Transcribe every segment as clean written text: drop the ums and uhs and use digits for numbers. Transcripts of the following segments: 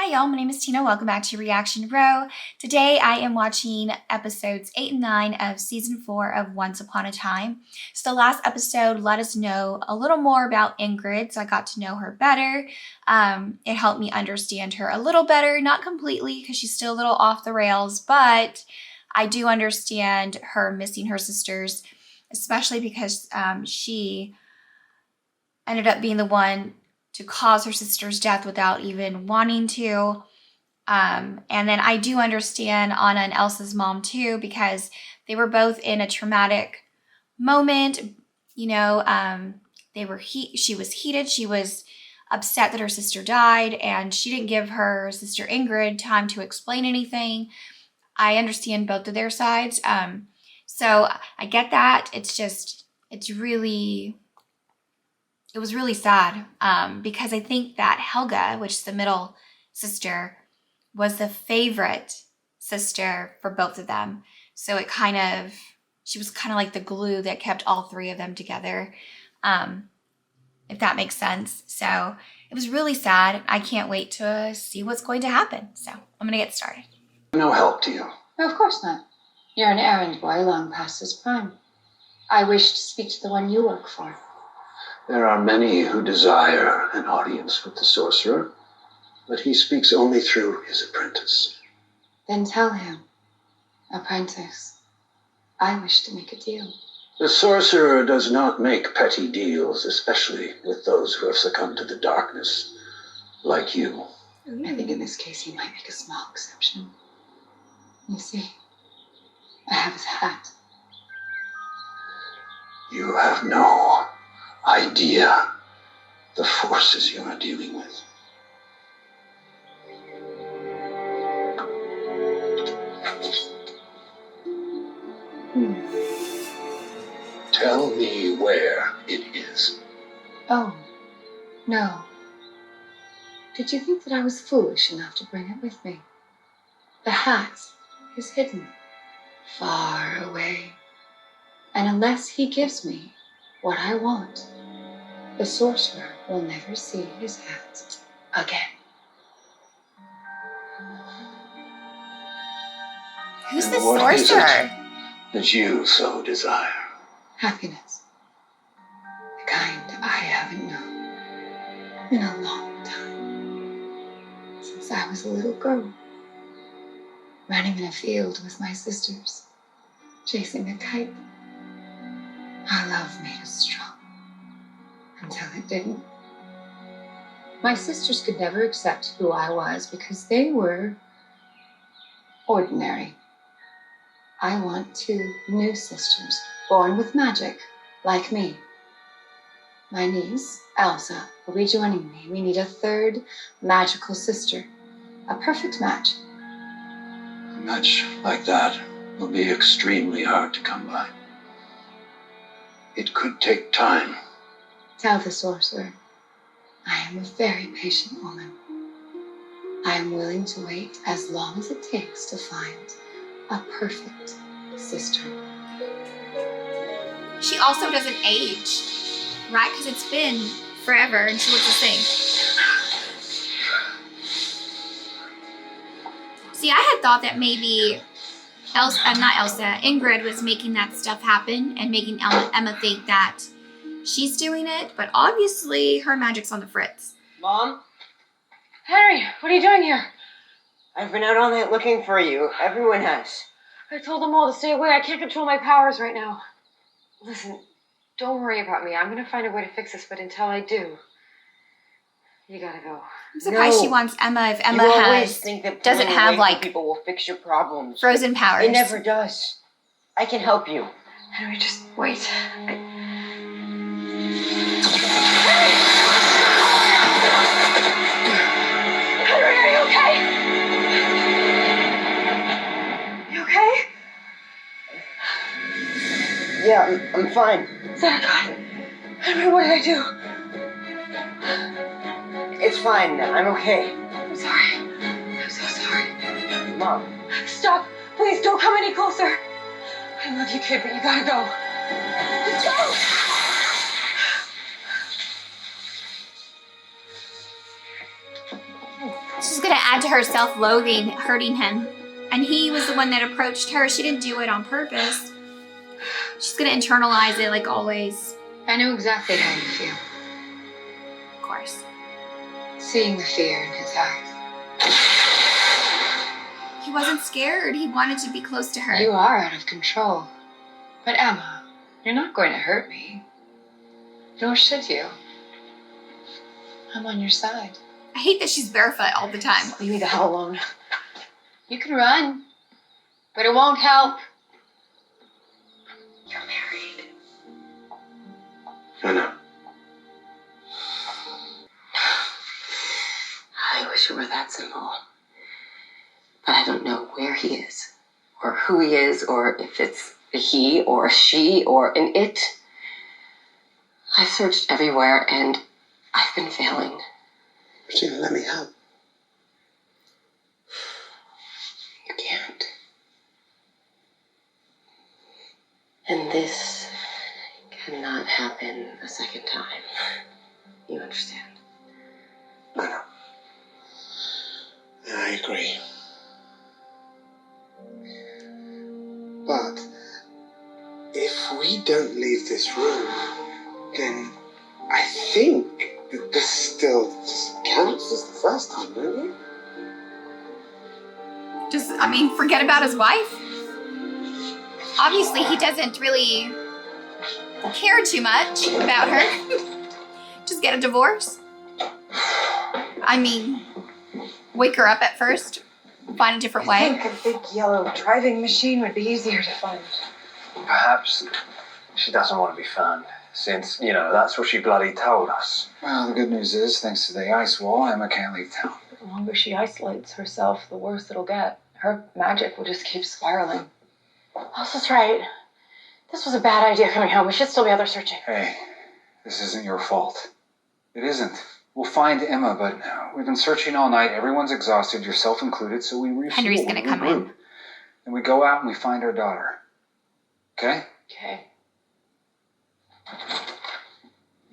Hi y'all, my name is Tina. Welcome back to Reaction Row. Today I am watching episodes 8 and 9 of season 4 of Once Upon a Time. So the last episode let us know a little more about Ingrid, so I got to know her better. It helped me understand her a little better, not completely because she's still a little off the rails, but I do understand her missing her sisters, especially because she ended up being the one to cause her sister's death without even wanting to. And then I do understand Anna and Elsa's mom too, because they were both in a traumatic moment. You know, she was heated. She was upset that her sister died, and she didn't give her sister Ingrid time to explain anything. I understand both of their sides. So I get that. It was really sad because I think that Helga, which is the middle sister, was the favorite sister for both of them. So she was kind of like the glue that kept all three of them together, if that makes sense. So it was really sad. I can't wait to see what's going to happen. So I'm going to get started. No help to you. No, of course not. You're an errand boy long past his prime. I wish to speak to the one you work for. There are many who desire an audience with the sorcerer, but he speaks only through his apprentice. Then tell him, apprentice, I wish to make a deal. The sorcerer does not make petty deals, especially with those who have succumbed to the darkness, like you. I think in this case he might make a small exception. You see, I have his hat. You have no idea the forces you are dealing with. Tell me where it is. Oh, no. Did you think that I was foolish enough to bring it with me? The hat is hidden, far away. And unless he gives me what I want, the sorcerer will never see his hat again. Who's And the what is sorcerer? it that you so desire? Happiness. The kind I haven't known in a long time. Since I was a little girl, running in a field with my sisters, chasing a kite. Our love made us strong, until it didn't. My sisters could never accept who I was because they were ordinary. I want 2 new sisters, born with magic, like me. My niece, Elsa, will be joining me. We need a 3rd magical sister. A perfect match. A match like that will be extremely hard to come by. It could take time. Tell the sorcerer, I am a very patient woman. I am willing to wait as long as it takes to find a perfect sister. She also doesn't age, right? Because it's been forever and she looks the same. See, I had thought that maybe Ingrid was making that stuff happen and making Emma think that she's doing it, but obviously her magic's on the fritz. Mom? Henry, what are you doing here? I've been out all night looking for you. Everyone has. I told them all to stay away. I can't control my powers right now. Listen, don't worry about me. I'm gonna find a way to fix this, but until I do, you gotta go. I'm surprised she wants Emma if Emma doesn't have like people will fix your problems. Frozen powers. It never does. I can help you. Henry, just wait. Henry, are you okay? You okay? Yeah, I'm fine. Thank God. Henry, what did I do? It's fine. I'm okay. I'm sorry. I'm so sorry. Mom. Stop. Please don't come any closer. I love you, kid, but you gotta go. Just go. She's gonna going to add to her self-loathing, hurting him. And he was the one that approached her. She didn't do it on purpose. She's going to internalize it like always. I know exactly how you feel. Of course. Seeing the fear in his eyes. He wasn't scared. He wanted to be close to her. You are out of control. But Emma, you're not going to hurt me. Nor should you. I'm on your side. I hate that she's barefoot all the time. Leave me the hell alone. You can run, but it won't help. You're married. I know. I wish it were that simple. But I don't know where he is, or who he is, or if it's a he, or a she, or an it. I've searched everywhere, and I've been failing. Christina, let me help. You can't. And this cannot happen a second time. You understand? I know. I agree. But if we don't leave this room, then I think that this still just counts as the first time, don't you? Forget about his wife. Obviously, he doesn't really care too much about her. Just get a divorce. Wake her up at first. Find a different I way. think a big yellow driving machine would be easier to find. Perhaps she doesn't want to be found, since, that's what she bloody told us. Well, the good news is, thanks to the ice wall, Emma can't leave town. The longer she isolates herself, the worse it'll get. Her magic will just keep spiraling. Elsa's right. This was a bad idea coming home. We should still be out there searching. Hey, this isn't your fault. It isn't. We'll find Emma, but we've been searching all night. Everyone's exhausted, yourself included, so we refuel. Henry's going to come in. And we go out and we find our daughter. Okay? Okay.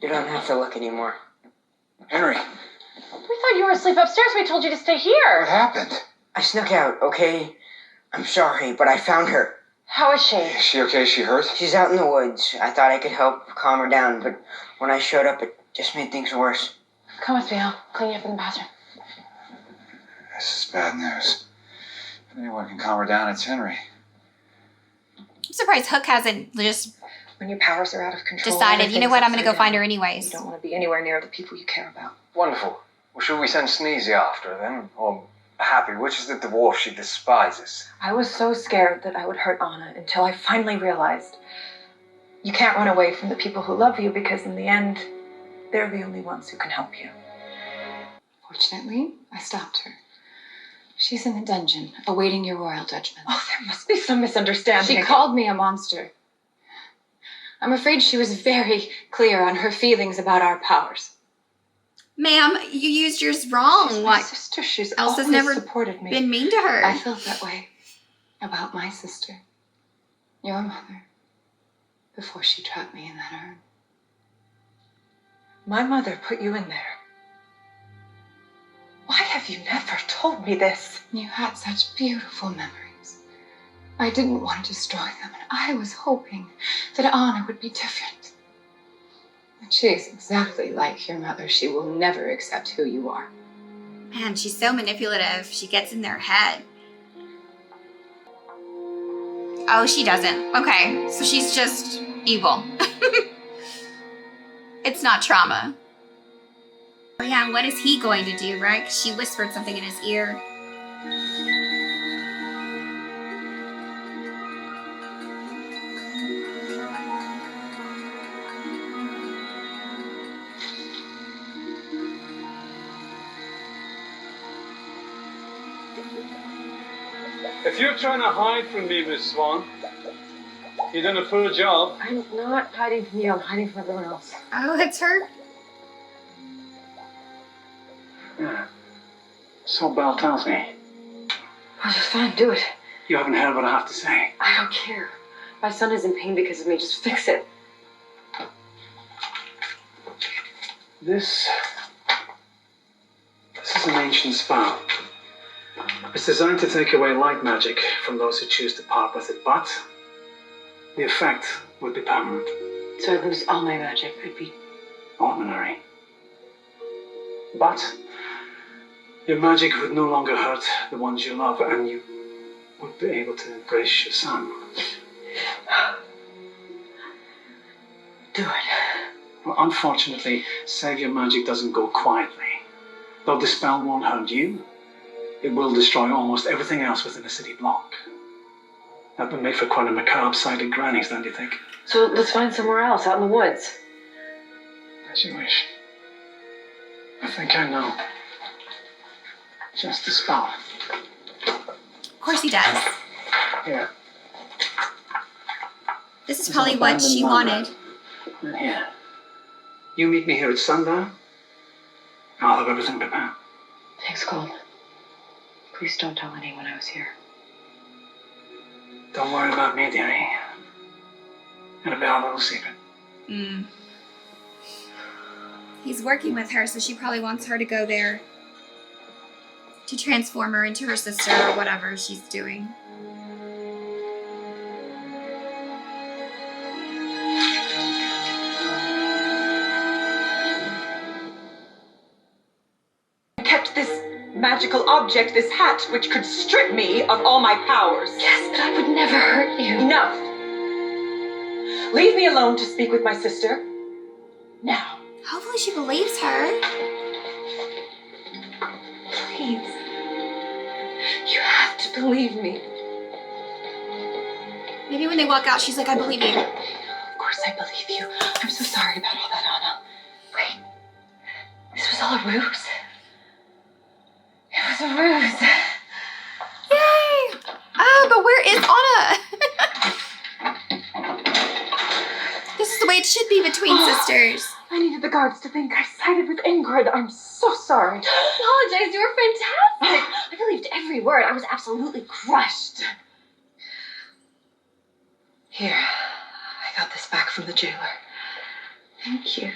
You don't have to look anymore. Henry, We thought you were asleep upstairs. We told you to stay what here. happened? I snuck out, okay? I'm sorry, but I found her. How is she? Is she okay? Is she hurt? She's out in the woods. I thought I could help calm her down, but when I showed up, it just made things worse. Come with me. I'll clean you up in the bathroom. This is bad news. If anyone can calm her down, it's Henry. I'm surprised Hook hasn't just When your powers are out of control. decided, you know what, I'm going to go find her You anyways. don't want to be anywhere near the people you care about. Wonderful. Well, should we send Sneezy after her then? Or Happy, which is the dwarf she despises? I was so scared that I would hurt Anna until I finally realized you can't run away from the people who love you because in the end, they're the only ones who can help you. Fortunately, I stopped her. She's in the dungeon, awaiting your royal judgment. Oh, there must be some misunderstanding. She called me a monster. I'm afraid she was very clear on her feelings about our powers. Ma'am, you used yours wrong. She's my What? sister. She's Elsa's always never supported me. Been mean to her. I felt that way about my sister, your mother, before she trapped me in that urn. My mother put you in there. Why have you never told me this? You had such beautiful memories. I didn't want to destroy them, and I was hoping that Anna would be different. But she is exactly like your mother. She will never accept who you are. Man, she's so manipulative. She gets in their head. Oh, she doesn't. Okay, so she's just evil. It's not trauma. Oh yeah, what is he going to do, right? 'Cause she whispered something in his ear. If you're trying to hide from me, Miss Swan, you've done a poor job. I'm not hiding from you. I'm hiding from everyone else. Oh, it's her. Yeah. So Belle tells me. Oh, just fine. Do it. You haven't heard what I have to say. I don't care. My son is in pain because of me. Just fix it. This is an ancient spell. It's designed to take away light magic from those who choose to part with it, but the effect would be permanent. So I lose all my magic. I'd be Ordinary. But your magic would no longer hurt the ones you love, and you would be able to embrace your son. do it. Well, unfortunately, Savior magic doesn't go quietly. Though the spell won't hurt you, it will destroy almost everything else within a city block. That would make for quite a macabre sight at Granny's, don't you think? So let's find somewhere else, out in the woods. As you wish. I think I know. Just a spell. Of course he does. Here. This is probably what she wanted. And here. You meet me here at sundown. I'll have everything prepared. Thanks, Cole. Please don't tell anyone I was here. Don't worry about me, dearie. It'll be our little secret. He's working with her, so she probably wants her to go there to transform her into her sister or whatever she's doing. Kept this magical object, this hat, which could strip me of all my powers. Yes, but I would never hurt you. Enough. Leave me alone to speak with my sister. Now. Hopefully she believes her. Please. You have to believe me. Maybe when they walk out, she's like, I believe you. Of course I believe you. I'm so sorry about all that, Anna. Wait. This was all a ruse. It was a ruse. Yay! Oh, but where is Anna? This is the way it should be between sisters. I needed the guards to think I sided with Ingrid. I'm so sorry. Don't apologize. You were fantastic. I believed every word. I was absolutely crushed. Here, I got this back from the jailer. Thank you.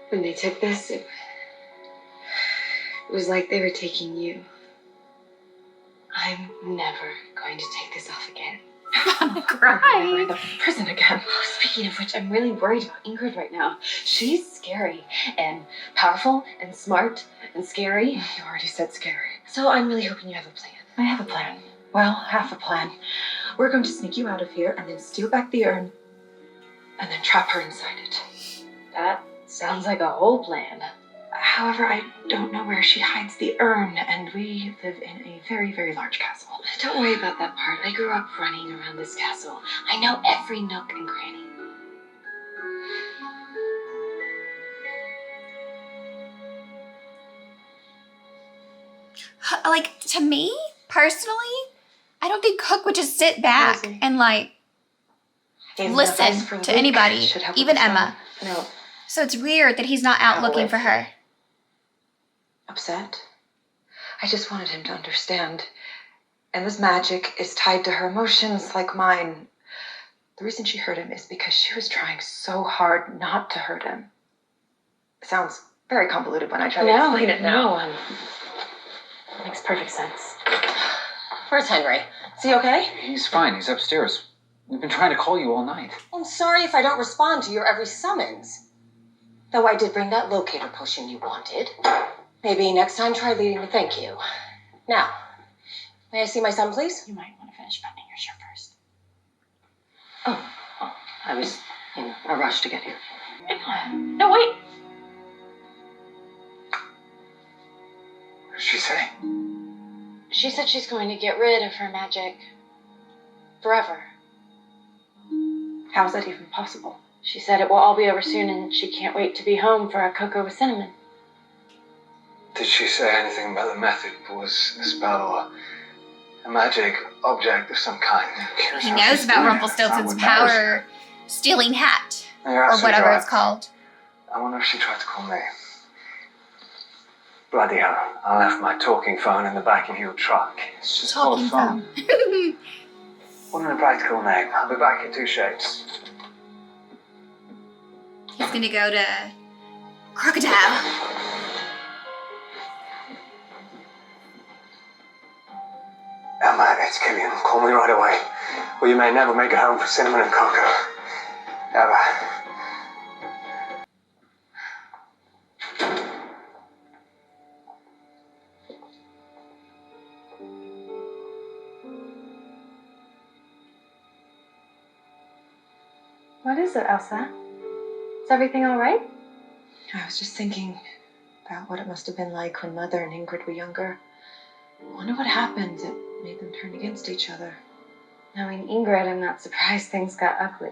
When they took this, it was like they were taking you. I'm never going to take this off again. I'm Never crying. in the prison again. Oh, speaking of which, I'm really worried about Ingrid right now. She's scary and powerful and smart and scary. You already said scary. So I'm really hoping you have a plan. I have a plan. Well, half a plan. We're going to sneak you out of here and then steal back the urn and then trap her inside it. That sounds like a whole plan. However, I don't know where she hides the urn, and we live in a very, very large castle. Don't worry about that part. I grew up running around this castle. I know every nook and cranny. Like, to me, personally, I don't think Cook would just sit back Rosie. and, like, listen to anybody, even Emma. No. So it's weird that he's not out looking for her. Upset? I just wanted him to understand. Emma's magic is tied to her emotions like mine. The reason she hurt him is because she was trying so hard not to hurt him. It sounds very convoluted when I try to explain it now. It makes perfect sense. Where's Henry? Is he okay? He's fine. He's upstairs. We've been trying to call you all night. I'm sorry if I don't respond to your every summons. Though I did bring that locator potion you wanted. Maybe next time try leading with thank you. Now, may I see my son, please? You might want to finish buttoning your shirt first. Oh, I was in a rush to get here. No, wait. What did she say? She said she's going to get rid of her magic forever. How is that even possible? She said it will all be over soon and she can't wait to be home for a cocoa with cinnamon. Did she say anything about the method? Was a spell or a magic object of some kind? He knows about Rumpelstiltskin's power-stealing hat, You're or absolutely whatever right. it's called. I wonder if she tried to call me. Bloody hell. I left my talking phone in the back of your truck. It's just called a Talking phone. phone. Wasn't a practical name. I'll be back in 2 shapes. He's gonna go to Crocodile. It's Killian. Call me right away. Or you may never make it home for cinnamon and cocoa. Ever. What is it, Elsa? Is everything all right? I was just thinking about what it must have been like when Mother and Ingrid were younger. I wonder what happened that made them turn against each other. Knowing Ingrid, I'm not surprised things got ugly.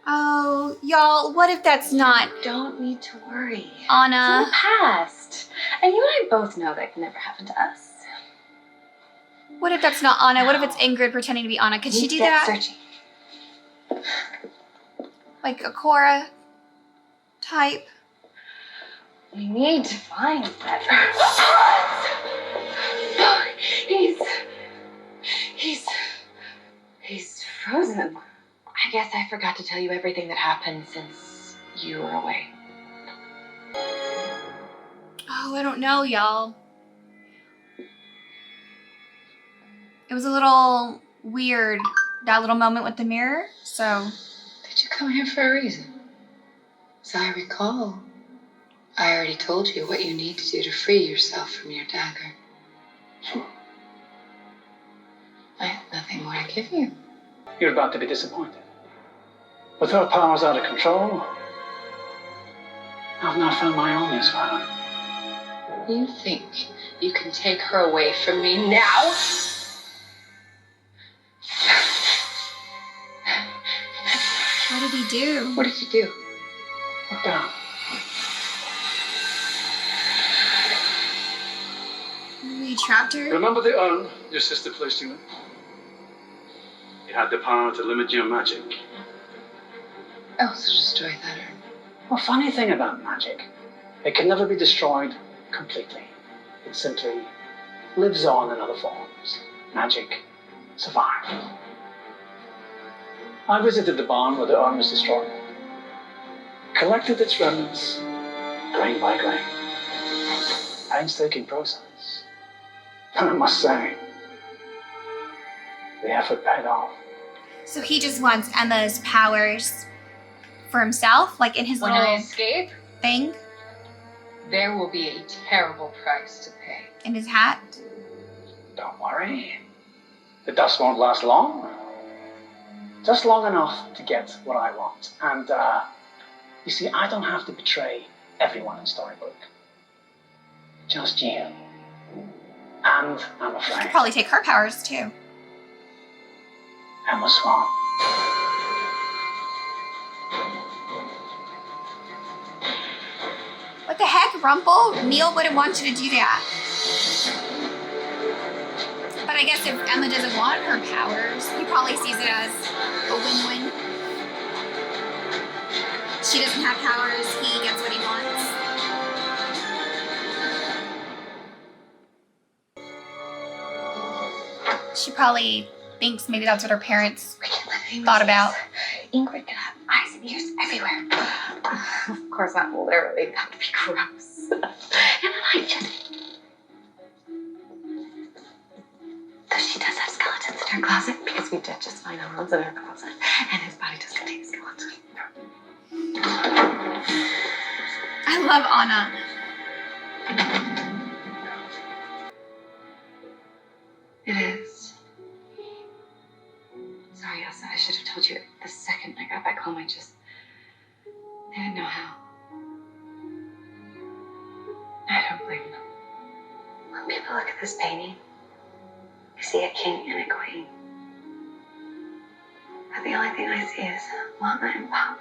Oh, y'all, what if that's not You don't need to worry. It's in Anna? the past. And you and I both know that can never happen to us. What if that's not Anna? What if it's Ingrid pretending to be Anna? Could she do Get that? searching. Like a Cora type? We need to find that. He's frozen. I guess I forgot to tell you everything that happened since you were away. Oh, I don't know, y'all. It was a little weird, that little moment with the mirror, so. Did you come here for a reason? As I recall, I already told you what you need to do to free yourself from your dagger. I have nothing more to give you. You're about to be disappointed. With her powers out of control, I've not found my own use for her. You think you can take her away from me now? What did he do? What did you do? Look down. He trapped her? Remember the urn your sister placed you in? You had the power to limit your magic. Oh, so destroy that urn. Well, funny thing about magic, it can never be destroyed completely. It simply lives on in other forms. Magic survives. I visited the barn where the urn was destroyed. Collected its remnants, grain by grain. Painstaking process. And I must say, the effort paid off. So he just wants Emma's powers for himself, like in his When I little escape, thing there will be a terrible price to pay. in his hat. Don't worry. The dust won't last long. Just long enough to get what I want. And, you see, I don't have to betray everyone in Storybook. Just you. And, I'm He afraid, could probably take her powers too. Emma Swan. What the heck, Rumple? Neil wouldn't want you to do that. But I guess if Emma doesn't want her powers, he probably sees it as a win-win. She doesn't have powers, he gets what he wants. She probably thinks maybe that's what her parents thought about. Ingrid can have eyes and ears everywhere. Of course, not literally. That would be gross. And then I just... Though she does have skeletons in her closet, because we did just find Hans in her closet, and his body does contain a skeleton. I love Anna. It is. Sorry, Elsa. I should have told you the second I got back home. I didn't know how. I don't blame them. When people look at this painting, they see a king and a queen. But the only thing I see is Mama and Papa.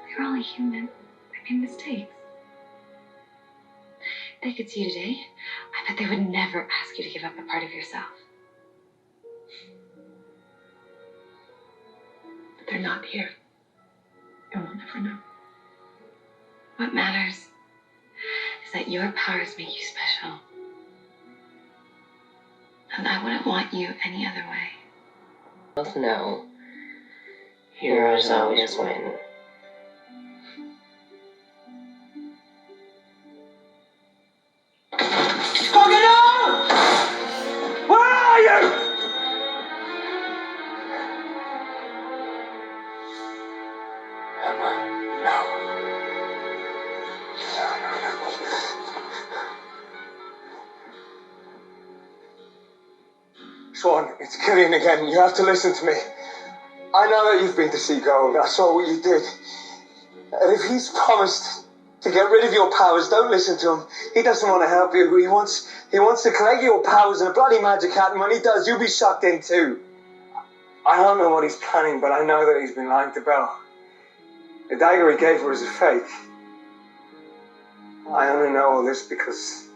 They're only human. They made mistakes. If they could see you today, I bet they would never ask you to give up a part of yourself. But they're not here. And we'll never know. What matters is that your powers make you special. And I wouldn't want you any other way. Both know heroes always win. Swan, it's Killian again. You have to listen to me. I know that you've been to see Gold. I saw what you did. And if he's promised to get rid of your powers, don't listen to him. He doesn't want to help you. He wants to collect your powers in a bloody magic hat, and when he does, you'll be sucked in too. I don't know what he's planning, but I know that he's been lying to Belle. The dagger he gave her is a fake. I only know all this because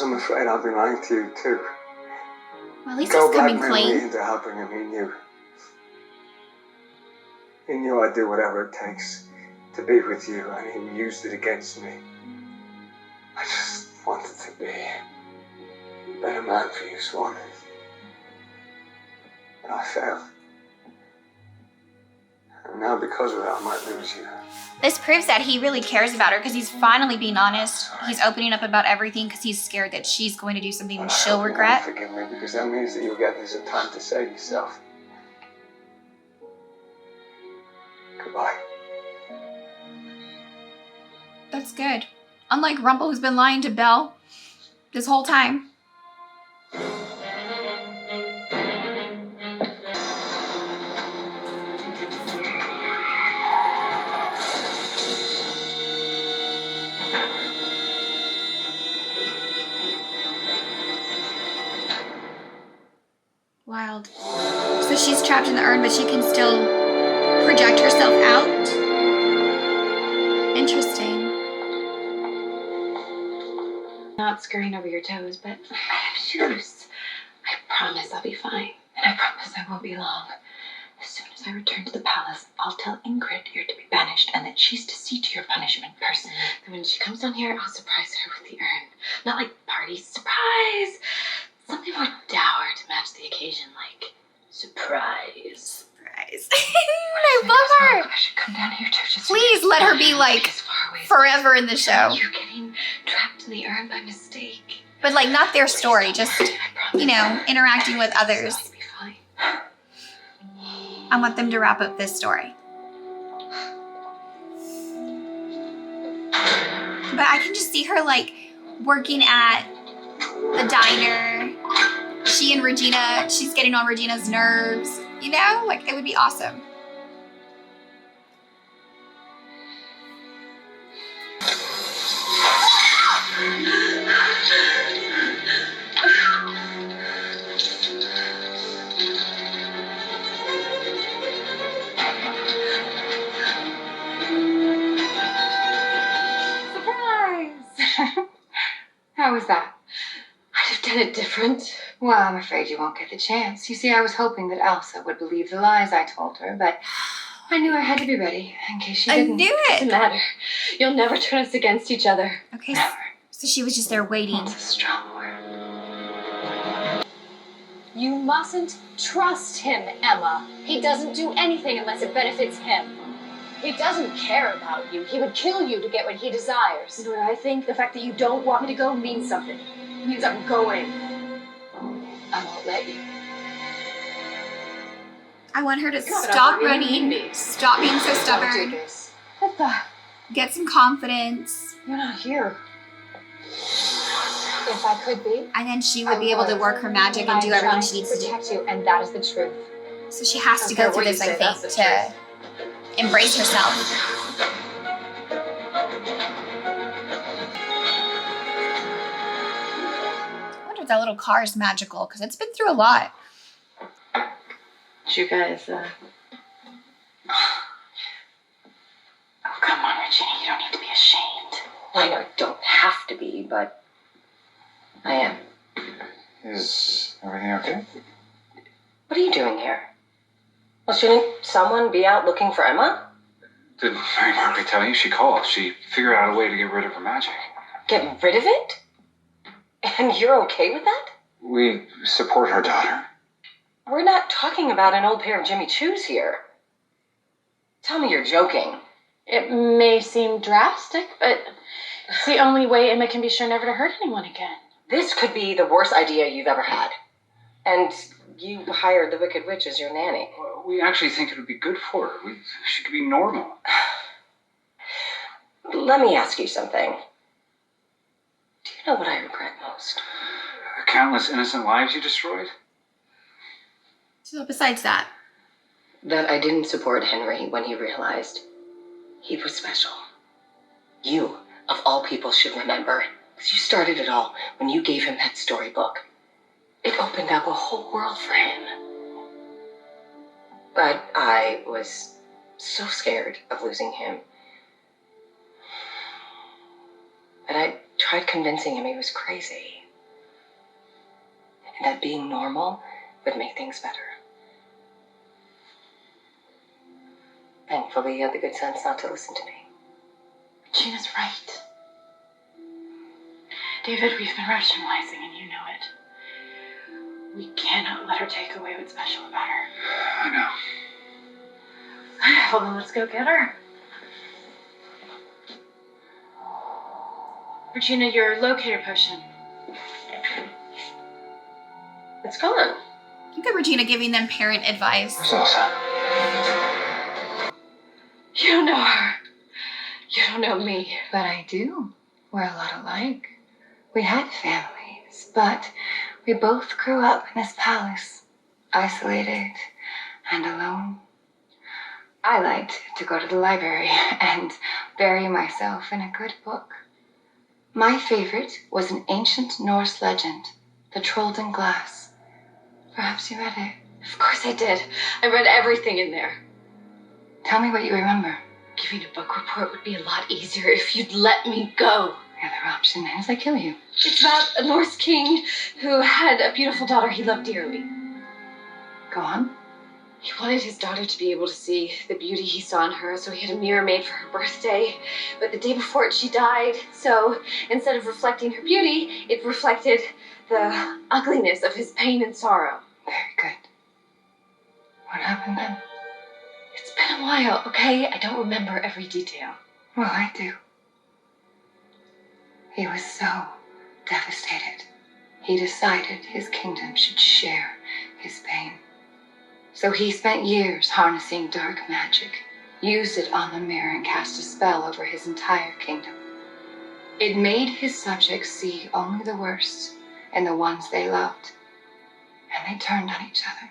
I'm afraid I've been lying to you too. Well, at least Go he's coming blackmailed me clean. into helping him. He knew. He knew I'd do whatever it takes to be with you, and he used it against me. I just wanted to be a better man for you, Swan. But I failed. And now because of that, I might lose you. This proves that he really cares about her because he's finally being honest. He's opening up about everything because he's scared that she's going to do something But she'll I hope regret. you won't forgive me, because that means that you'll get this time to save yourself. Goodbye. That's good. Unlike Rumple, who's been lying to Belle this whole time. Wild. So she's trapped in the urn, but she can still project herself out. Interesting. Not scurrying over your toes, but I have shoes. I promise I'll be fine. And I promise I won't be long. As soon as I return to the palace, I'll tell Ingrid you're to be banished and that she's to see to your punishment personally. And when she comes down here, I'll surprise her with the urn. Not like party surprise. Something more dour to match the occasion, like surprise. Surprise. I love her. I should come down here too. Just Please let her be like forever in the show. You're getting trapped in the urn by mistake. But like not their story, just, you know, interacting with others. I'll be fine. I want them to wrap up this story. But I can just see her like working at the diner. She and Regina, she's getting on Regina's nerves. You know, like it would be awesome. How was that? I'd have done it different. Well, I'm afraid you won't get the chance. You see, I was hoping that Elsa would believe the lies I told her, but I knew I had to be ready in case she didn't. I knew it. Doesn't matter. You'll never turn us against each other. Okay, Never. so she was just there waiting. That's a strong word. You mustn't trust him, Emma. He doesn't do anything unless it benefits him. He doesn't care about you. He would kill you to get what he desires. You know what I think? The fact that you don't want me to go means something. It means I'm going. I won't let you. I want her to God, stop I really running, need me. stop being so Don't do stubborn, this. What the? get some confidence, You're not here. If I could be, and then she would be able to work her magic and do everything she needs to do. protect you, and that is the truth. So she has to Okay, go what through you this, I say, think, that's the to embrace herself. I wonder if that little car is magical, because it's been through a lot. Did you guys, Oh, come on, Regina. You don't need to be ashamed. I know I don't have to be, but I am. Is everything okay? What are you doing here? Well, shouldn't someone be out looking for Emma? Didn't Mary Margaret tell you? She called. She figured out a way to get rid of her magic. Get rid of it? And you're okay with that? We support her daughter. We're not talking about an old pair of Jimmy Choos here. Tell me you're joking. It may seem drastic, but it's the only way Emma can be sure never to hurt anyone again. This could be the worst idea you've ever had. And you hired the Wicked Witch as your nanny. Well, we actually think it would be good for her. She could be normal. Let me ask you something. Do you know what I regret most? countless innocent lives you destroyed? So besides that, That I didn't support Henry when he realized he was special. You, of all people, should remember, because you started it all when you gave him that storybook. It opened up a whole world for him. But I was so scared of losing him. But I tried convincing him he was crazy. And that being normal would make things better. Thankfully, he had the good sense not to listen to me. Gina's right. David, we've been rationalizing and you know it. We cannot let her take away what's special about her. I know. Well, then let's go get her. Regina, your locator potion. It's gone. look at Regina giving them parent advice. Where's Elsa? You don't know her. You don't know me. But I do. We're a lot alike. We had families, but we both grew up in this palace, isolated and alone. I liked to go to the library and bury myself in a good book. My favorite was an ancient Norse legend, The Trollden Glass. Perhaps you read it. Of course I did. I read everything in there. Tell me what you remember. Giving a book report would be a lot easier if you'd let me go. The other option is I kill you. It's about a Norse king who had a beautiful daughter he loved dearly. Go on. He wanted his daughter to be able to see the beauty he saw in her, so he had a mirror made for her birthday. But the day before it, she died, so instead of reflecting her beauty, it reflected the ugliness of his pain and sorrow. Very good. What happened then? It's been a while, okay? I don't remember every detail. Well, I do. He was so devastated. He decided his kingdom should share his pain. So he spent years harnessing dark magic, used it on the mirror and cast a spell over his entire kingdom. It made his subjects see only the worst in the ones they loved. And they turned on each other,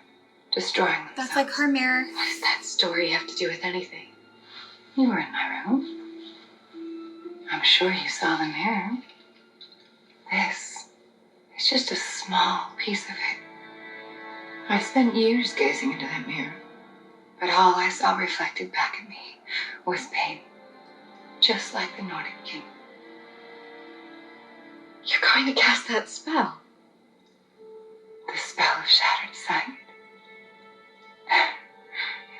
destroying themselves. That's like her mirror. What does that story have to do with anything? You were in my room. I'm sure you saw the mirror. This is just a small piece of it. I spent years gazing into that mirror, but all I saw reflected back at me was pain, just like the Nordic king. You're going to cast that spell. The spell of shattered sight.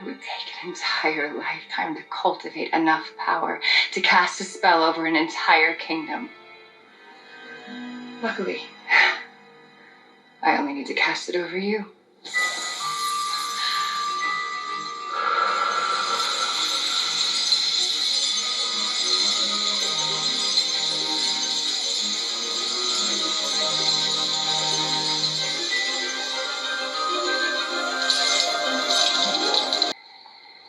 It would take an entire lifetime to cultivate enough power to cast a spell over an entire kingdom. Luckily, I only need to cast it over you.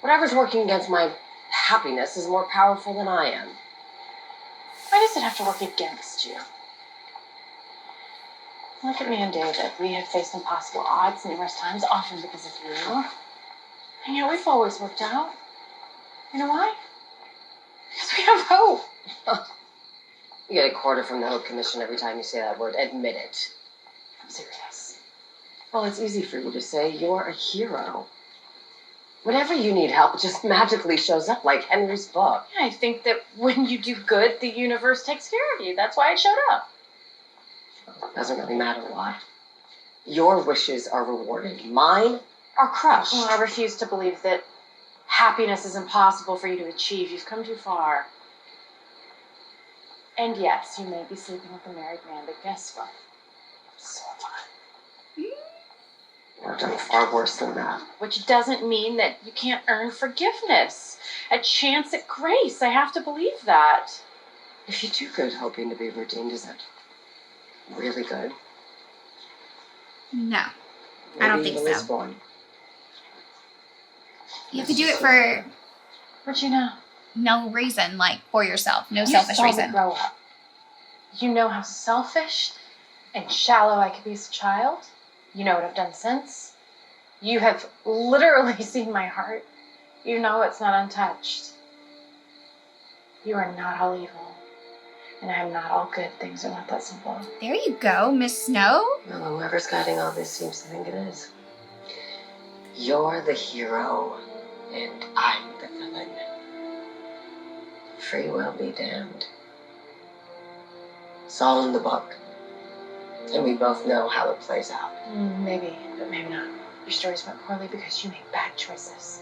Whatever's working against my happiness is more powerful than I am. Why does it have to work against you? Look at me and David. We have faced impossible odds numerous times, often because of you. And yet we've always worked out. You know why? Because we have hope. You get a quarter from the Hope Commission every time you say that word. Admit it. I'm serious. Well, it's easy for you to say. You're a hero. Whenever you need help, it just magically shows up like Henry's book. Yeah, I think that when you do good, the universe takes care of you. That's why it showed up. Doesn't really matter why. Your wishes are rewarded. Mine are crushed. Well, I refuse to believe that happiness is impossible for you to achieve. You've come too far. And yes, you may be sleeping with a married man, but guess what? So am I. I've done far worse than that. Which doesn't mean that you can't earn forgiveness. A chance at grace. I have to believe that. If you do good hoping to be redeemed, is it really good? No, I don't think so. One. You have to do it for Regina, no reason, like for yourself, no you selfish saw me reason. grow up. You know how selfish and shallow I could be as a child. You know what I've done since. You have literally seen my heart. You know it's not untouched. You are not all evil. And I am not all good. Things are not that simple. There you go, Miss Snow. Well, whoever's guiding all this seems to think it is. You're the hero, and I'm the villain. Free will be damned. It's all in the book. And we both know how it plays out. Maybe, but maybe not. Your stories went poorly because you made bad choices.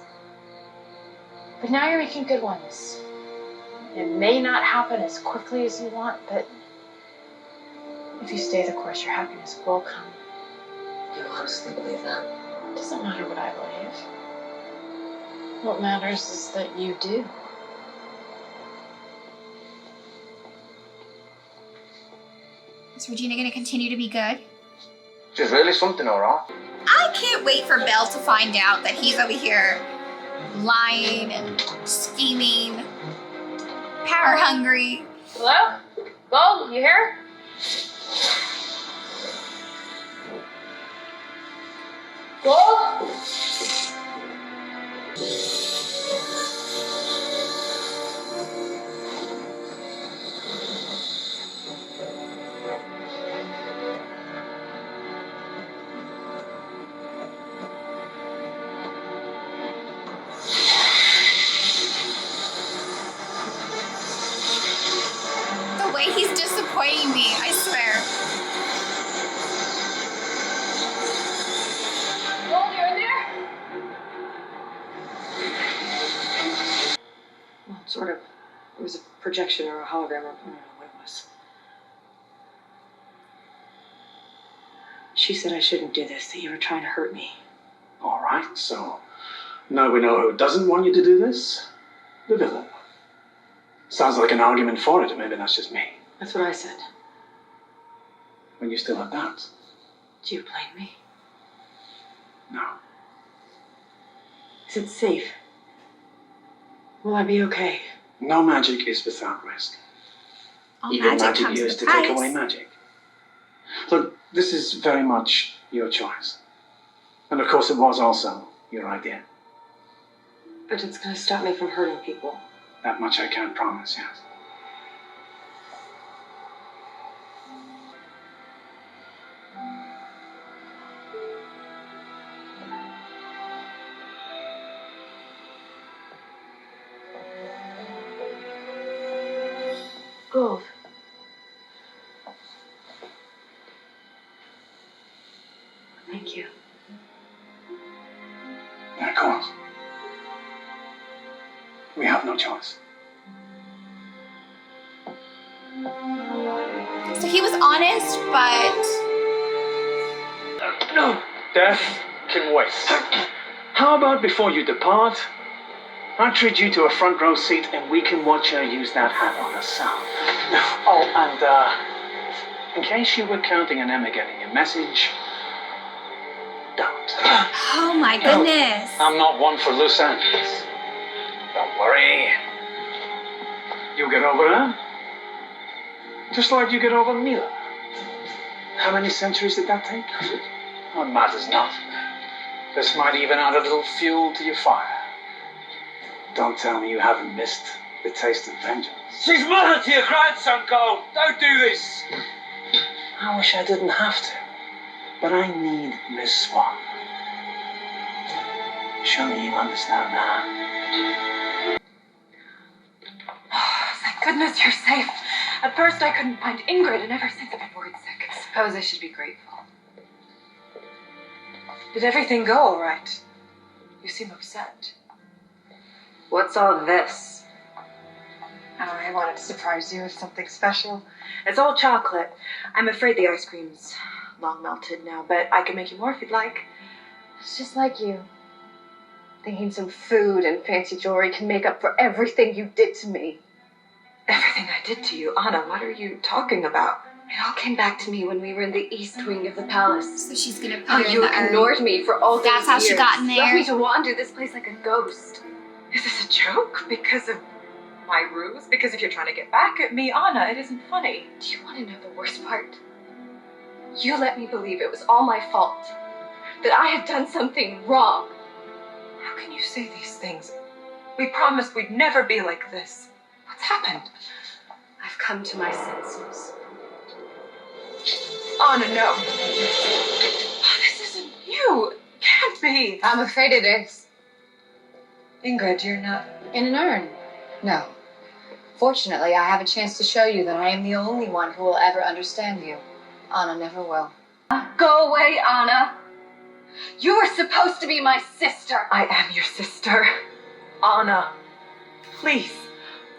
But now you're making good ones. It may not happen as quickly as you want, but if you stay the course, your happiness will come. You honestly believe that? It doesn't matter what I believe. What matters is that you do. Is Regina going to continue to be good? She's really something, alright. I can't wait for Belle to find out that he's over here lying and scheming, power hungry. Hello? Gold, you here? Gold? The way he's disappointing me, I swear. Gold, you in there? Well, sort of. It was a projection or a hologram, or I don't know what it was. She said I shouldn't do this, that you were trying to hurt me. All right, so now we know who doesn't want you to do this. The villain. Sounds like an argument for it, or maybe that's just me. That's what I said. When you still have doubts. Do you blame me? No. Is it safe? Will I be okay? No magic is without risk. All Even magic magic comes used with to a take away price. magic. Look, this is very much your choice. And of course it was also your idea. But it's going to stop me from hurting people. That much I can't promise, yes. Gold. Thank you. And of course. We have no choice. So he was honest, but No. Death can wait. How about before you depart, I treat you to a front row seat and we can watch her use that hat on herself. Oh, and in case you were counting on Emma getting a message, don't. oh my goodness. I'm not one for loose ends. Don't worry. You'll get over her. Just like you get over Mila. How many centuries did that take? It matters not. This might even add a little fuel to your fire. Don't tell me you haven't missed the taste of vengeance. She's mother to your grandson, Gold. Don't do this. I wish I didn't have to, but I need Miss Swan. Surely you understand now. Thank goodness you're safe. At first I couldn't find Ingrid, and ever since I've been worried sick. I suppose I should be grateful. Did everything go all right? You seem upset. What's all this? Oh, I wanted to surprise you with something special. It's all chocolate. I'm afraid the ice cream's long melted now, but I can make you more if you'd like. It's just like you. Thinking some food and fancy jewelry can make up for everything you did to me. Everything I did to you, Anna, what are you talking about? It all came back to me when we were in the east wing of the palace. So she's gonna put How her in you the ignored me for all these years. That's how she got in Left there. me to wander this place like a ghost. Is this a joke? Because of my ruse? Because if you're trying to get back at me, Anna, it isn't funny. Do you want to know the worst part? You let me believe it was all my fault, that I had done something wrong. How can you say these things? We promised we'd never be like this. What's happened? I've come to my senses. Anna, no. This isn't you. It can't be. I'm afraid it is. Ingrid, you're not. In an urn? No. Fortunately, I have a chance to show you that I am the only one who will ever understand you. Anna never will. Go away, Anna. You were supposed to be my sister. I am your sister. Anna, please,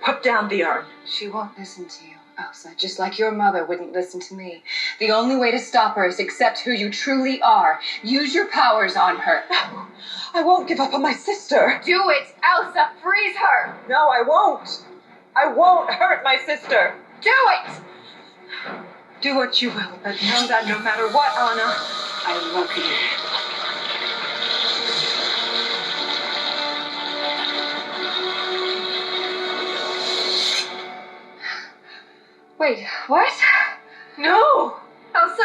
put down the urn. She won't listen to you, Elsa, just like your mother wouldn't listen to me. The only way to stop her is to accept who you truly are. Use your powers on her. No, I won't give up on my sister. Do it, Elsa! Freeze her! No, I won't. I won't hurt my sister. Do it! Do what you will, but know that no matter what, Anna, I love you. Wait, what? No! Elsa?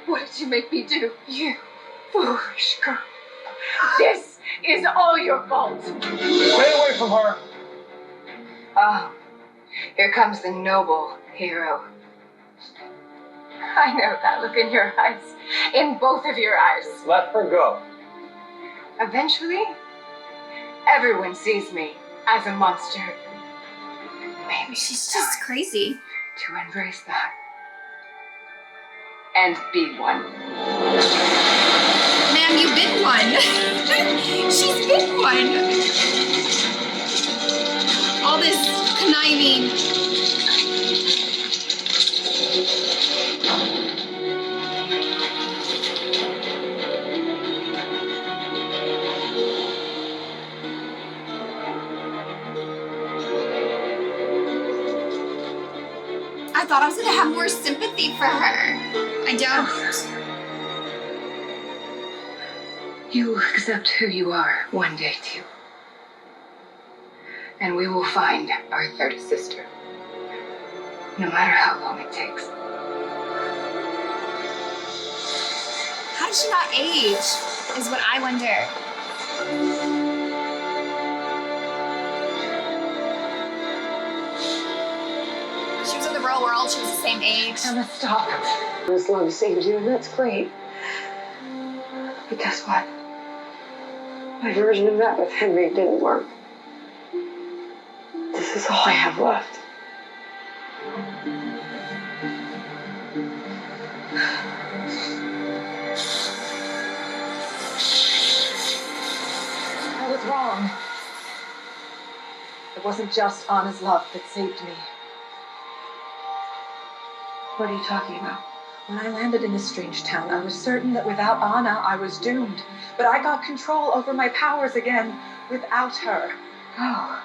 What did you make me do? You. Foolish girl. This is all your fault. Stay away from her. Oh, here comes the noble hero. I know that look in your eyes. In both of your eyes. Let her go. Eventually, everyone sees me as a monster. Maybe she's just crazy. To embrace that. And be one. Ma'am, you've been one. She's been one. All this conniving. I thought I was gonna have more sympathy for her. I don't. You accept who you are one day too. And we will find our third sister. No matter how long it takes. How does she not age? Is what I wonder. She was in the real world, she was the same age. Emma, stop. His love saved you, and that's great. But guess what? My version of that with Henry didn't work. This is all I have left. I was wrong. It wasn't just Anna's love that saved me. What are you talking about? When I landed in this strange town, I was certain that without Anna, I was doomed. But I got control over my powers again without her. Oh.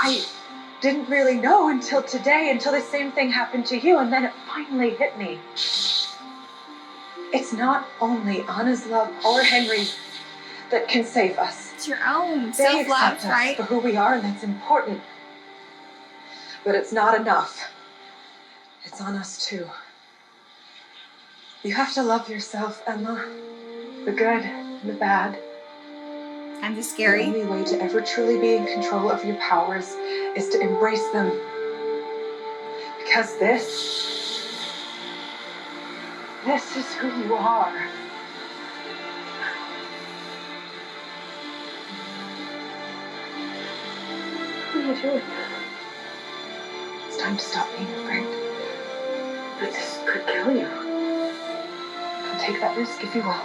I didn't really know until today, until the same thing happened to you, and then it finally hit me. It's not only Anna's love or Henry's that can save us. It's your own They self-love, accept us right? for who we are, and that's important. But it's not enough. It's on us too. You have to love yourself, Emma. The good and the bad. And the The scary. only way to ever truly be in control of your powers is to embrace them. Because this is who you are. What are you doing? It's time to stop being afraid. But this could kill you. Don't take that risk if you will.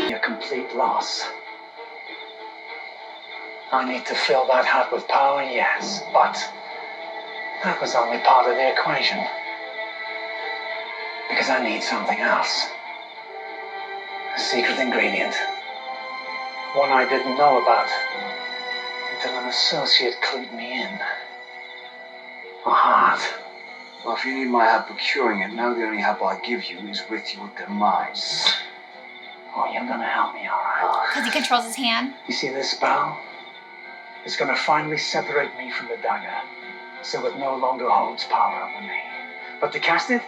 A complete loss. I need to fill that hat with power, yes, but that was only part of the equation. Because I need something else. A secret ingredient. One I didn't know about until an associate clued me in. A heart. Well, if you need my help procuring it, now the only help I give you is with your demise. Oh, you're gonna help me, all right? Because he controls his hand. You see this spell? It's gonna finally separate me from the dagger, so it no longer holds power over me. But to cast it,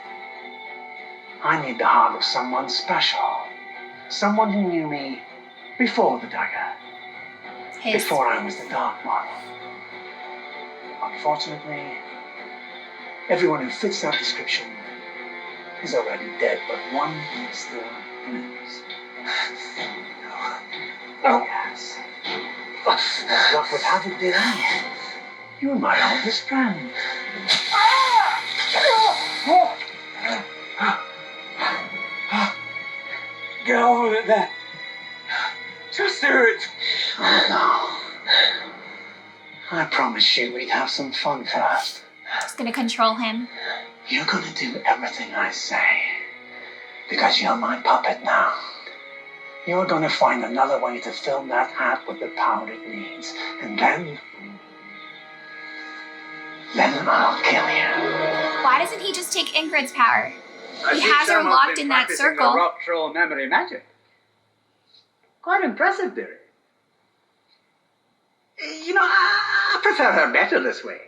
I need the heart of someone special. Someone who knew me before the dagger. Before I was the Dark One. Unfortunately, everyone who fits that description is already dead, but one still lives. Oh, yes. As luck would have it, dear, you're my oldest friend. Get over it then. Just do it. Oh, no. I promised you we'd have some fun first. He's gonna control him. You're gonna do everything I say. Because you're my puppet now. You're gonna find another way to fill that hat with the power it needs. And then I'll kill you. Why doesn't he just take Ingrid's power? He has her locked in that circle. The rock troll memory magic. Quite impressive, dearie. You know, I prefer her better this way.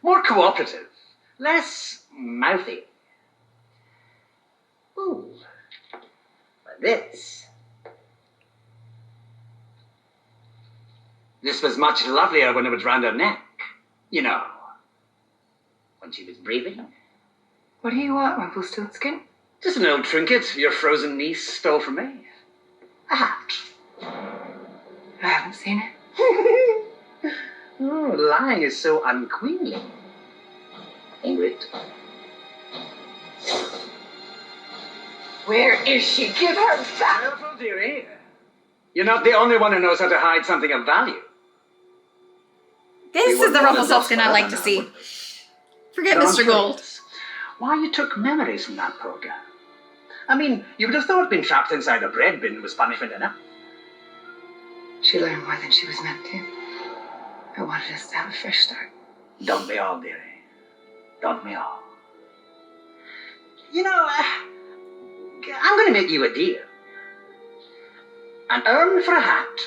More cooperative. Less mouthy. Ooh. But this was much lovelier when it was round her neck. You know, when she was breathing. What do you want, Rumpelstiltskin? Just an old trinket your frozen niece stole from me. A hat. I haven't seen it. Oh, lying is so unqueenly. Ingrid. Where is she? Give her back! Careful, dearie. You're not the only one who knows how to hide something of value. This is the Rumpelstiltskin I like to see. Forget Mr. Gold. Why you took memories from that poor girl? I mean, you would have thought being trapped inside a bread bin was punishment enough. She learned more than she was meant to. I wanted us to have a fresh start. Don't we all, dearie? Don't we all? You know, I'm going to make you a deal. An urn for a hat.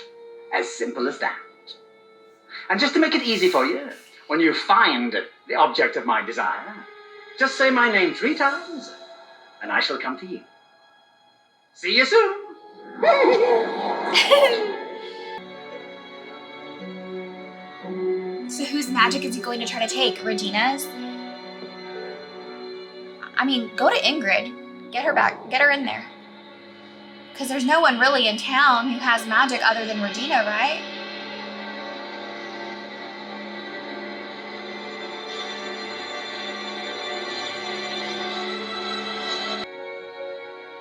As simple as that. And just to make it easy for you, when you find the object of my desire, just say my name 3 times, and I shall come to you. See you soon. So whose magic is he going to try to take? Regina's? I mean, go to Ingrid. Get her back. Get her in there. Because there's no one really in town who has magic other than Regina, right?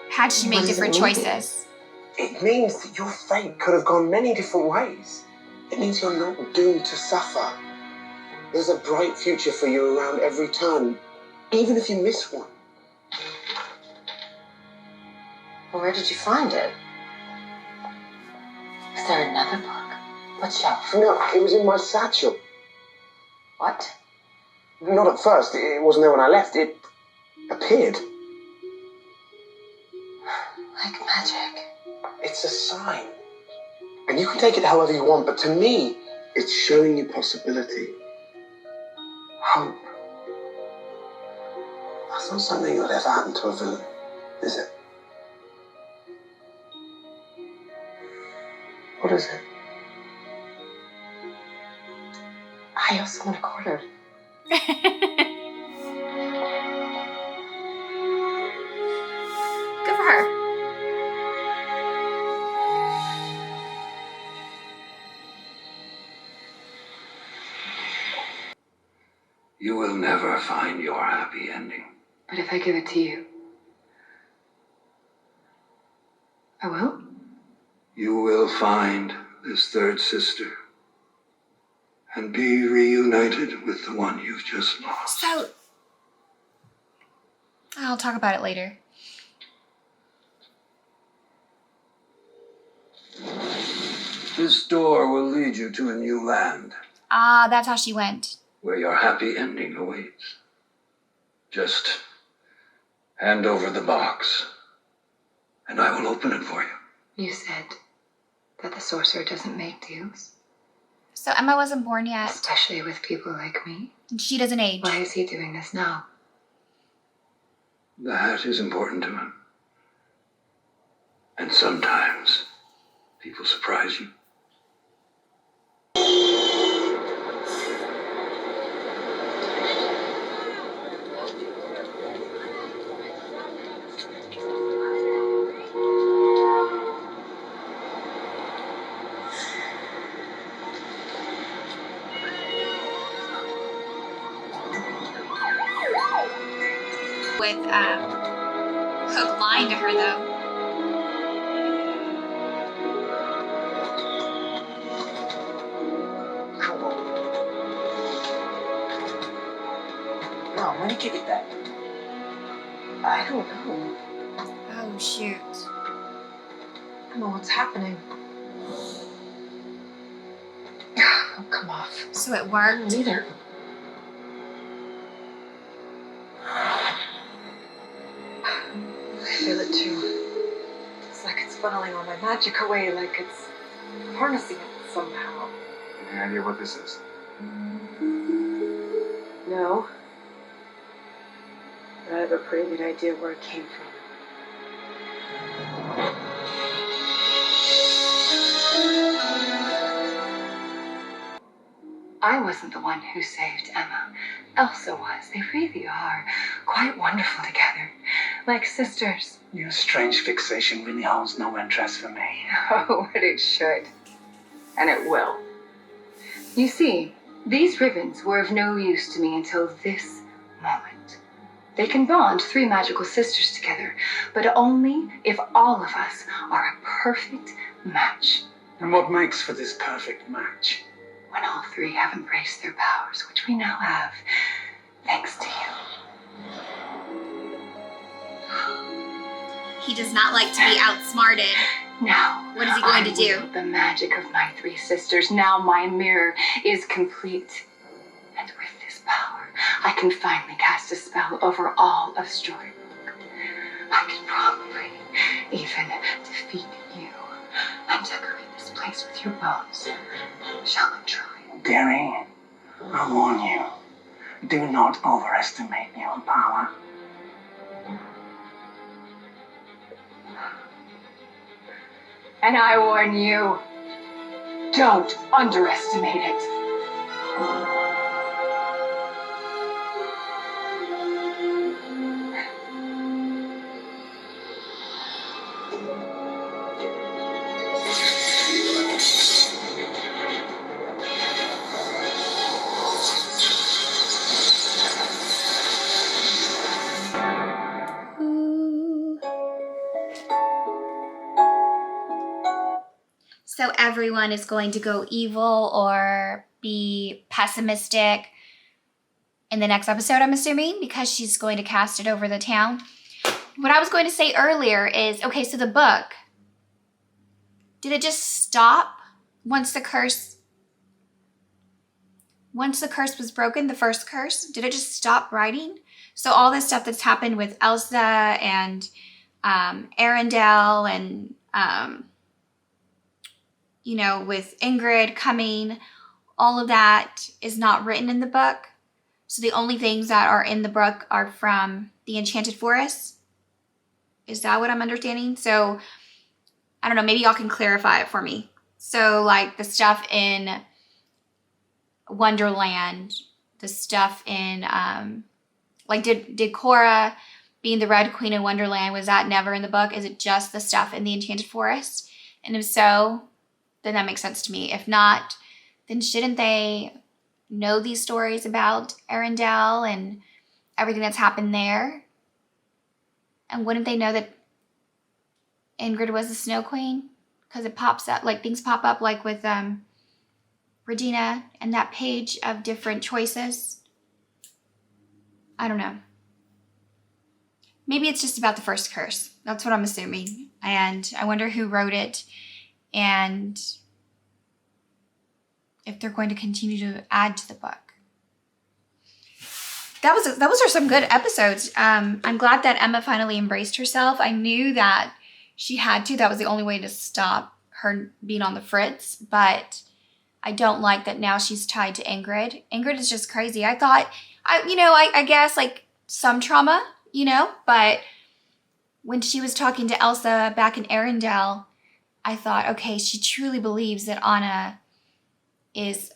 Had she made different choices? It means that your fate could have gone many different ways. It means you're not doomed to suffer. There's a bright future for you around every turn, even if you miss one. Where did you find it? Is there another book? What shelf? No, it was in my satchel. What? Not at first. It wasn't there when I left. It appeared. Like magic. It's a sign. And you can take it however you want, but to me, it's showing you possibility. Hope. That's not something that would ever happen to a villain, is it? What is it? I also want a quarter. Good for her. You will never find your happy ending. But if I give it to you, I will? You will find this third sister and be reunited with the one you've just lost. So, I'll talk about it later. This door will lead you to a new land, Ah, that's how she went. where your happy ending awaits. Just hand over the box, and I will open it for you. You said that the sorcerer doesn't make deals, So Emma wasn't born yet. especially with people like me. And she doesn't age. Why is he doing this now? The hat is important to him. And sometimes people surprise you. With Hook lying to her though. Mom, when did you get that? I don't know. Oh shoot. Emma, what's happening? Oh, come off. So it worked. Neither. I feel it too. It's like it's funneling all my magic away, like it's harnessing it somehow. Any idea what this is? No. But I have a pretty good idea where it came from. I wasn't the one who saved Emma. Elsa was. They really are quite wonderful together. Like sisters. Your strange fixation really holds no interest for me. Oh, but it should. And it will. You see, these ribbons were of no use to me until this moment. They can bond three magical sisters together, but only if all of us are a perfect match. And what makes for this perfect match? When all three have embraced their powers, which we now have, thanks to you. He does not like to be outsmarted. Now, What is he going to do? wield the magic of my three sisters. Now my mirror is complete. And with this power, I can finally cast a spell over all of Storybook. I could probably even defeat you and decorate this place with your bones. Shall I try? Gary, I warn you, do not overestimate your power. And I warn you, don't underestimate it. So everyone is going to go evil or be pessimistic in the next episode, I'm assuming, because she's going to cast it over the town. What I was going to say earlier is, okay, so the book, did it just stop once the curse was broken, the first curse? Did it just stop writing? So all this stuff that's happened with Elsa and Arendelle and with Ingrid coming, all of that is not written in the book. So the only things that are in the book are from the Enchanted Forest. Is that what I'm understanding? So I don't know, maybe y'all can clarify it for me. So like the stuff in Wonderland, the stuff in did Cora being the Red Queen in Wonderland, was that never in the book? Is it just the stuff in the Enchanted Forest? And if so, then that makes sense to me. If not, then shouldn't they know these stories about Arendelle and everything that's happened there? And wouldn't they know that Ingrid was the Snow Queen? Because it pops up, like things pop up like with Regina and that page of different choices. I don't know. Maybe it's just about the first curse. That's what I'm assuming. And I wonder who wrote it and if they're going to continue to add to the book. Those are some good episodes. I'm glad that Emma finally embraced herself. I knew that she had to. That was the only way to stop her being on the fritz. But I don't like that now she's tied to Ingrid. Ingrid is just crazy. I thought, I guess like some trauma, but when she was talking to Elsa back in Arendelle, I thought, okay, she truly believes that Anna is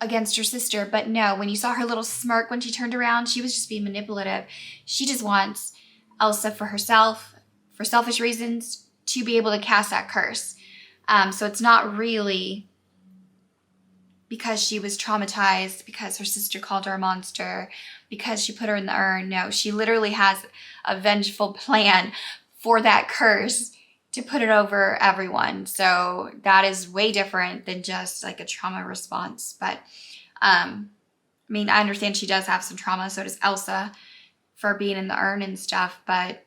against her sister. But no, when you saw her little smirk when she turned around, she was just being manipulative. She just wants Elsa for herself, for selfish reasons, to be able to cast that curse. So it's not really because she was traumatized, because her sister called her a monster, because she put her in the urn. No, she literally has a vengeful plan for that curse to put it over everyone. So that is way different than just like a trauma response. But I understand she does have some trauma. So does Elsa for being in the urn and stuff. But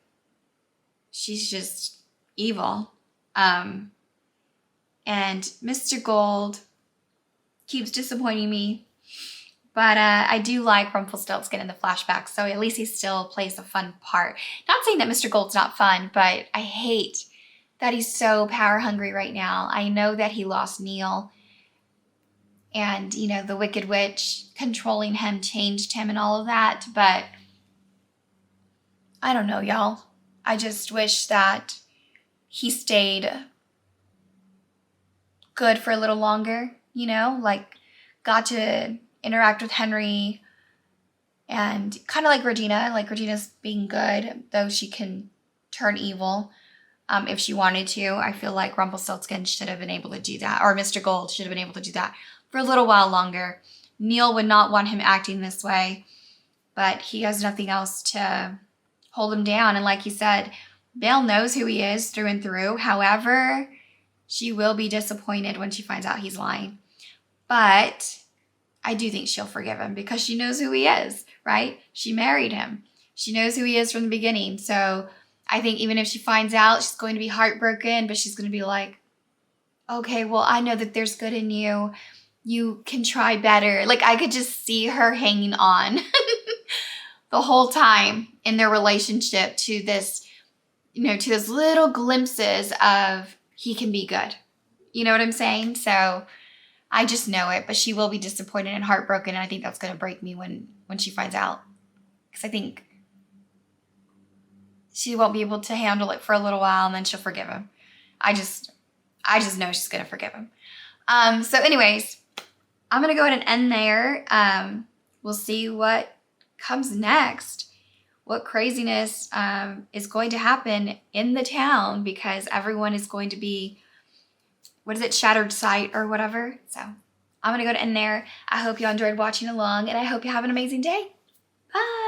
she's just evil. And Mr. Gold keeps disappointing me. But I do like Rumpelstiltskin in the flashbacks. So at least he still plays a fun part. Not saying that Mr. Gold's not fun, but I hate that he's so power hungry right now. I know that he lost Neil and, the Wicked Witch controlling him changed him and all of that. But I don't know, y'all. I just wish that he stayed good for a little longer, got to interact with Henry and kind of like Regina's being good, though she can turn evil. If she wanted to. I feel like Rumpelstiltskin should have been able to do that, or Mr. Gold should have been able to do that for a little while longer. Neil would not want him acting this way, but he has nothing else to hold him down. And like he said, Belle knows who he is through and through. However, she will be disappointed when she finds out he's lying. But I do think she'll forgive him because she knows who he is, right? She married him. She knows who he is from the beginning. So I think even if she finds out, she's going to be heartbroken, but she's going to be like, okay, well, I know that there's good in you. You can try better. Like, I could just see her hanging on the whole time in their relationship to this, to those little glimpses of he can be good. You know what I'm saying? So I just know it, but she will be disappointed and heartbroken. And I think that's going to break me when she finds out. Because I think she won't be able to handle it for a little while and then she'll forgive him. I just know she's going to forgive him. So anyways, I'm going to go ahead and end there. We'll see what comes next. What craziness is going to happen in the town because everyone is going to be, shattered sight or whatever. So I'm going to go to end there. I hope you enjoyed watching along and I hope you have an amazing day. Bye.